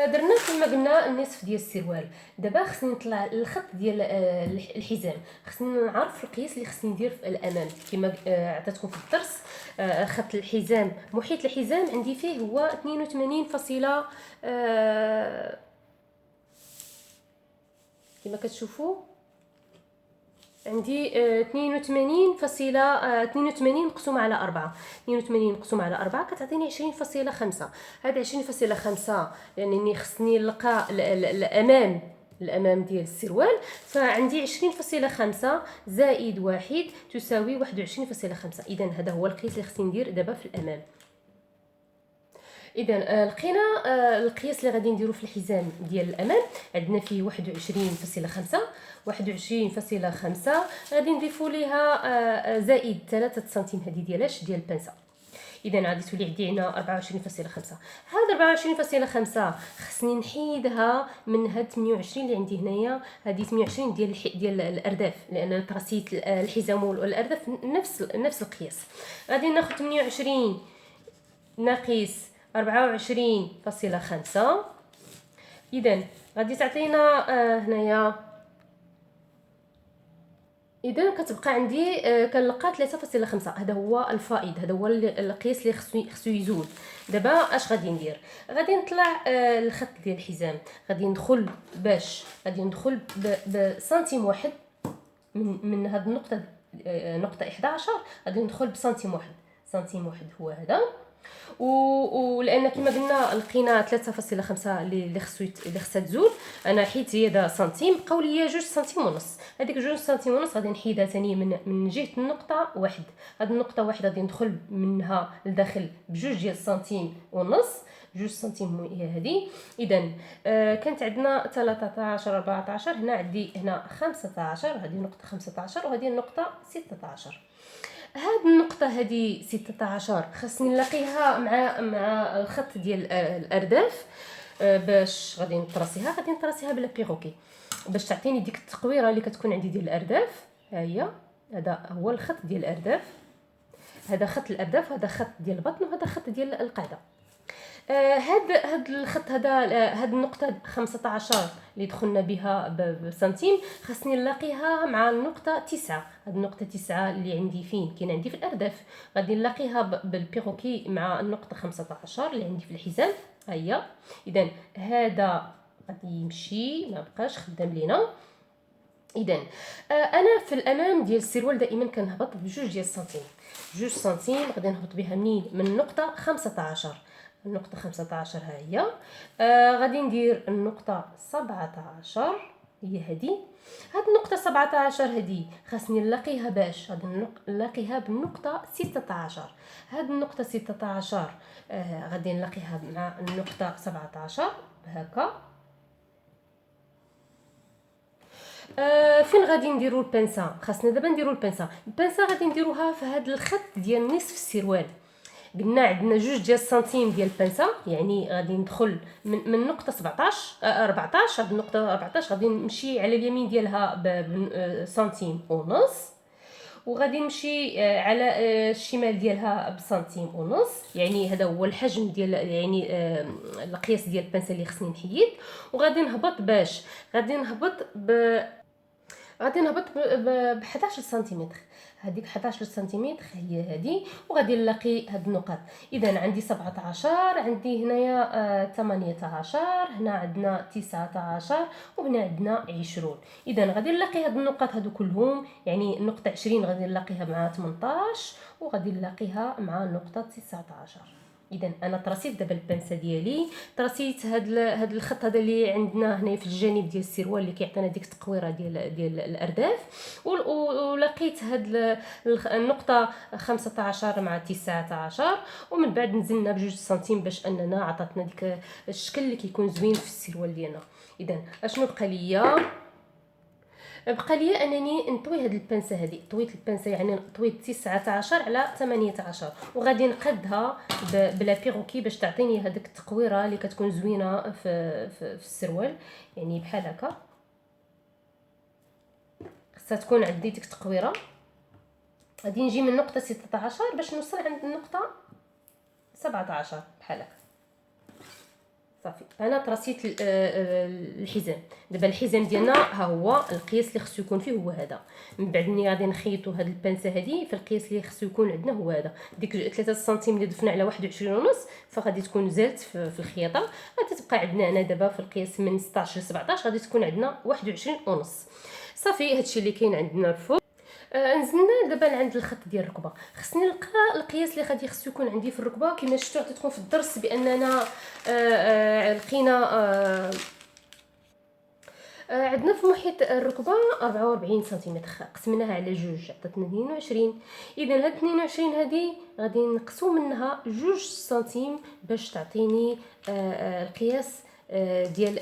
درنا كما قلنا النصف ديال السروال. دابا خصني نطلع الخط ديال الحزام. خصني نعرف القياس اللي خصني ندير في الامام كما عطيتكم في الدرس. خط الحزام، محيط الحزام عندي فيه هو 82 فاصله كما كتشوفوا عندي 82 مقسومه على 4. 82 مقسومه على 4 كتعطيني 20.5. هاد 20.5 لانني خصني نلقى الامام ديال السروال، فعندي 20.5 زائد 1 تساوي 21.5. اذا هذا هو القياس اللي خصني ندير دابا في الامام. اذا لقينا القياس اللي غادي نديرو في الحزام ديال الامام. عندنا فيه 21.5. 21.5 غادي نضيفوا ليها زائد 3 سنتيم، هذه ديالاش ديال البنسه. اذا غادي تولي عندي هنا 24.5. هاد 24.5 خصني نحيدها من هاد 28 اللي عندي هنايا. هذه 28 ديال الارداف، لان تراسيت الحزام والارداف نفس القياس. غادي ناخذ 28 ناقص 24.5. اذا غادي تعطينا هنايا. اذا كتبقى عندي كنلقى 3.5. هذا هو الفائض، هذا هو القياس اللي خصو يزول. دابا اش غادي ندير؟ غادي نطلع الخط ديال الحزام. غادي ندخل بسنتيم واحد من هذه النقطه، نقطه 11. غادي ندخل بسنتيم واحد. سنتيم واحد هو هذا. ولان كما قلنا لقينا 3.5 اللي خصها تزول. انا حيت هي دا سنتيم، بقاو ليا 2 سنتيم ونص. هذيك 2 سنتيم ونص غادي نحيدها ثاني من جهه النقطه واحد. هاد النقطه واحد غادي ندخل منها لداخل بجوج ديال سنتيم ونص. 2 سنتيم هي هذه. اذا كانت عندنا 13 14. هنا عندي هنا 15. هذه نقطه 15 وهذه النقطه 16. هاد النقطه هذه 16 خصني نلاقيها مع الخط ديال الارداف. باش غادي نطراسيها بلا بيغوكي باش تعطيني ديك التقويره اللي كتكون عندي ديال الارداف. ها هي، هذا هو الخط ديال الارداف. هذا خط الارداف، وهذا خط ديال البطن، وهذا خط ديال القاعده. هاد الخط هاد النقطه 15 اللي دخلنا بها بسنتيم خصني نلاقيها مع النقطه 9. هاد النقطه 9 اللي عندي فين كاين عندي في الارداف، غادي نلاقيها بالبيغوكي مع النقطه 15 اللي عندي في الحزام. ها هي. اذا هذا غادي يمشي ما بقاش خدام لينا. اذا انا في الامام ديال السروال دائما كنهبط بجوج ديال السنتيم. 2 سنتيم غادي نهبط بها منين؟ من النقطه 15. النقطه 15 ها هي. غادي ندير النقطه 17 هي هذه. هاد النقطه 17 هذه خاصني نلاقيها باش غادي نلاقيها بالنقطه 16. هاد النقطه 16 غادي نلاقيها مع النقطه 17 هكا. فين غادي نديرو البنسه؟ خاصنا دابا نديرو البنسه غادي نديروها في هذا الخط ديال نصف السروال. قلنا عندنا 2 ديال السنتيم ديال البنسه، يعني غادي ندخل من نقطه 17 14. هاد النقطه 14 غادي نمشي على اليمين ديالها بسنتيم ونص، وغادي نمشي على الشمال ديالها بسنتيم ونص. يعني هذا هو الحجم ديال يعني القياس ديال البنسه اللي خصني نحيد. وغادي نهبط غادي نهبط ب 11 سنتيمتر. هذيك 11 سنتيمتر هي هذه. وغادي نلاقي هاد النقط. اذا عندي 17، عندي هنايا 18، هنا عندنا 19، وهنا عندنا 20. اذا غادي نلاقي هاد النقط هادو كلهم، يعني النقطه 20 غادي نلاقيها مع 18 وغادي نلاقيها مع النقطه 19. اذا انا تراسيت دابا البنسه ديالي، تراسيت هاد الخط هذا اللي عندنا هنا في الجانب ديال السروال اللي كيعطينا ديك التقويره ديال الارداف. ولقيت هاد النقطه 15 مع 19، ومن بعد نزلنا بجوج سنتيم باش اننا عطاتنا ديك الشكل اللي كيكون زوين في السروال ديالنا. اذا اشنو بقى ليا انني نطوي هاد البنسه هذه. طويت البنسه يعني طويت 19 على 18، وغادي نقدها بلا بيغوكي باش تعطيني هذيك التقويره اللي كتكون زوينه في السروال، يعني بحال هكا. خصها تكون عندي ديك التقويره. غادي نجي من نقطه 16 باش نوصل عند النقطه 17 بحال هكا. صافي انا تراسيت الحزام. دابا الحزام ديالنا ها هو القياس اللي خصو يكون فيه هو هذا. من بعد ملي غادي نخيطوا هاد البانسه هذه، فالقياس اللي خصو يكون عندنا هو هذا. ديك 3 سنتيم اللي ضفنا على 21 ونص، فغادي تكون زالت في الخياطه. غادي تبقى عندنا هنا دابا في القياس من 16 ل 17 غادي تكون عندنا 21 ونص. صافي هادشي اللي كاين عندنا الفوق. نزلنا دابا عند الخط ديال الركبه. خصني نلقى القياس اللي غادي خصو يكون عندي في الركبه. كما شفتوا عطيتكم في الدرس باننا لقينا عندنا في محيط الركبه 44 سنتيمتر، قسمناها على جوج عطاتنا 22. اذا هاد 22 هذه غادي نقصوا منها 2 سنتيم باش تعطيني القياس ديال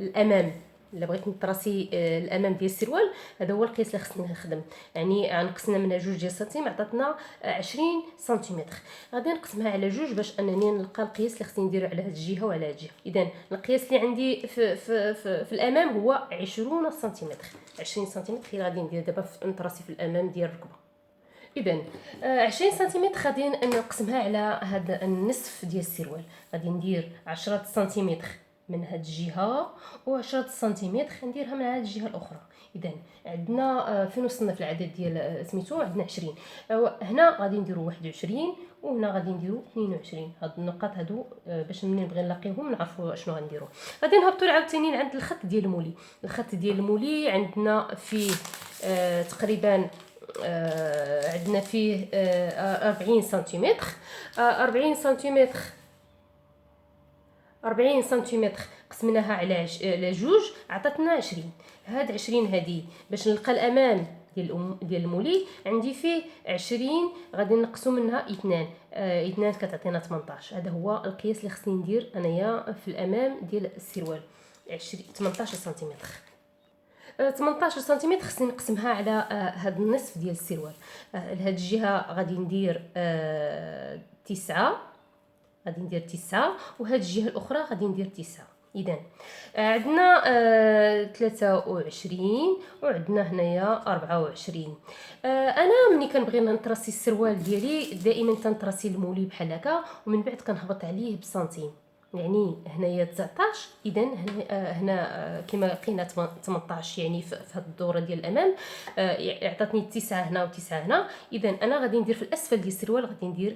الامام. الا بغيت نطراسي الامام ديال السروال، هذا هو القياس اللي خصني نخدم. يعني نقصنا منها 2 ديال سنتيم عطاتنا 20 سنتيمتر. غادي نقسمها على جوج باش انني نلقى القياس اللي خصني نديرو على هاد الجهه وعلى هاد الجهه. اذا القياس اللي عندي في الامام هو 20 سنتيمتر. 20 سنتيمتر اللي غادي ندير دابا نطراسي في الامام ديال الركبه. اذا 20 سنتيمتر غادي نقسمها على هذا النصف ديال السروال. غادي ندير 10 سنتيمتر من هاد الجهه و10 سنتيمتر نديرها من هاد الجهه الاخرى. اذا عندنا فين وصلنا في العدد ديال سميتو؟ عندنا 20. هنا غادي نديرو 21 وهنا غادي نديرو 22. هاد النقاط هادو باش ملي نبغي نلاقيهم نعرفوا شنو غنديرو. غادي نهبطوا عاوتاني عند الخط ديال المولي. الخط ديال المولي عندنا فيه تقريبا عندنا فيه 40 سنتيمتر. 40 سنتيمتر قسمناها على جوج عطاتنا 20. هاد 20 هذه باش نلقى الامام ديال المولي عندي فيه 20 غادي نقصوا منها 2 كتعطينا 18. هذا هو القياس اللي خصني ندير انايا في الامام ديال السروال. 18 سنتيمتر. 18 سنتيمتر خصني نقسمها على هاد النصف ديال السروال. لهاد الجهه غادي ندير 9. غادي ندير 9 وهاد الجهه الاخرى غادي ندير 9. اذا عندنا 23 وعندنا هنايا 24. انا ملي كنبغي نطراسي السروال ديالي دائما تنطراسي المولي بحال هكا ومن بعد كنهبط عليه بسنتيم. يعني هنايا 19. اذا هنا كما لقينا 18 يعني في هذه الدوره ديال الامام عطاتني 9 هنا و9 هنا. اذا انا غادي ندير في الاسفل ديال السروال غادي ندير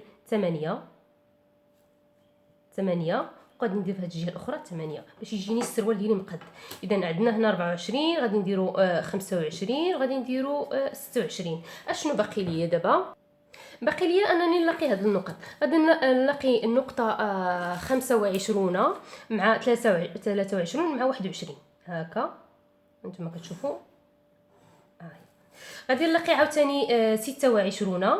8 وغادي ندير في هذه الجهه الاخرى 8 باش يجيني السروال ديالي مقد. اذا عندنا هنا 24 غادي نديرو 25 غادي نديرو 26. اشنو باقي ليا دابا؟ باقي ليا انني نلاقي هاد النقط. غادي نلاقي النقطه 25 مع 23 مع 21 هكا انتما كتشوفوا. غادي نلاقي عاوتاني 26.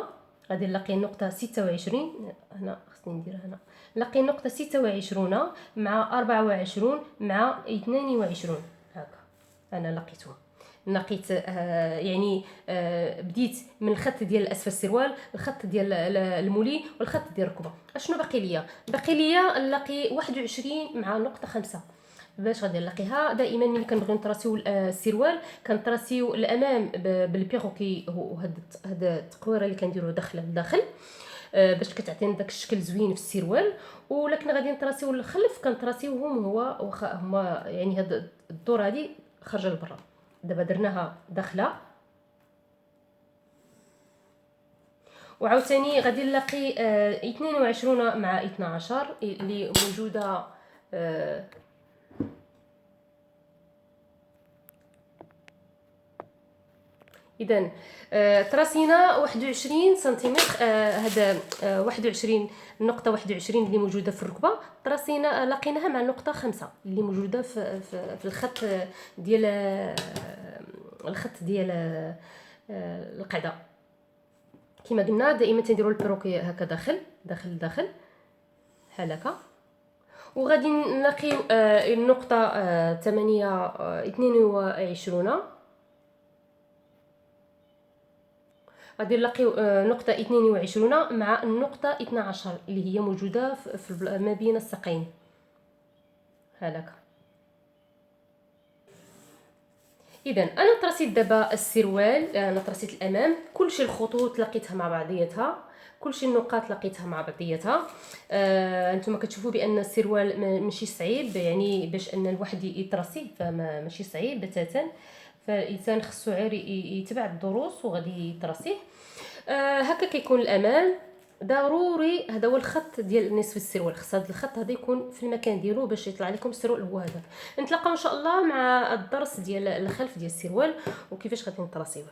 غادي نلاقي النقطه 26 هنا خصني نديرها هنا. نلاقي النقطه 26 مع 24 مع 22 هكا انا لقيتهم. لقيت يعني بديت من الخط ديال اسفل السروال، الخط ديال المولي والخط ديال الركبه. اشنو باقي ليا؟ باقي ليا نلاقي 21 مع نقطه 5. باش غادي نلاقيها دائما ملي كنبغيو نطراسيو السروال كنطراسيو الامام بالبيروكي. هذا التقويره اللي كنديروه داخل لداخل باش كتعطينا داك الشكل زوين في السروال. ولكن غادي نطراسيو الخلف كنطراسيوهم واخا هما يعني هاد الدور هذه خارجه لبرا. دابا درناها داخله وعاوتاني غادي نلاقي 22 مع 12 اللي موجوده اذا تراسينا 21 سنتيمتر. هذا 21 النقطه 21 اللي موجوده في الركبه تراسينا لقيناها مع النقطه 5 اللي موجوده في الخط ديال القاعده. كما قلنا دائما تنديروا البروكي هكا داخل بحال هكا. وغادي نلاقيو النقطه 22 غادي نلاقيو نقطه 22 مع النقطه 12 اللي هي موجوده في ما بين الساقين هكا. اذا انا طرسيت دابا السروال، انا طرسيت الامام، كلشي الخطوط لقيتها مع بعضياتها، كلشي النقاط لقيتها مع بعضياتها. انتم كتشوفوا بان السروال ماشي صعيب، يعني باش ان الواحد يطرسيه فما ماشي صعيب بتاتا، فالانسان خصو غير يتبع الدروس وغادي يطرسيه. هكا كيكون الامام. ضروري هذا هو الخط ديال نصف السروال، خص هذا الخط هذا يكون في المكان ديالو باش يطلع لكم السروال هو هذا. نتلاقاو ان شاء الله مع الدرس ديال الخلف ديال السروال وكيفاش غادي نطراسيوه.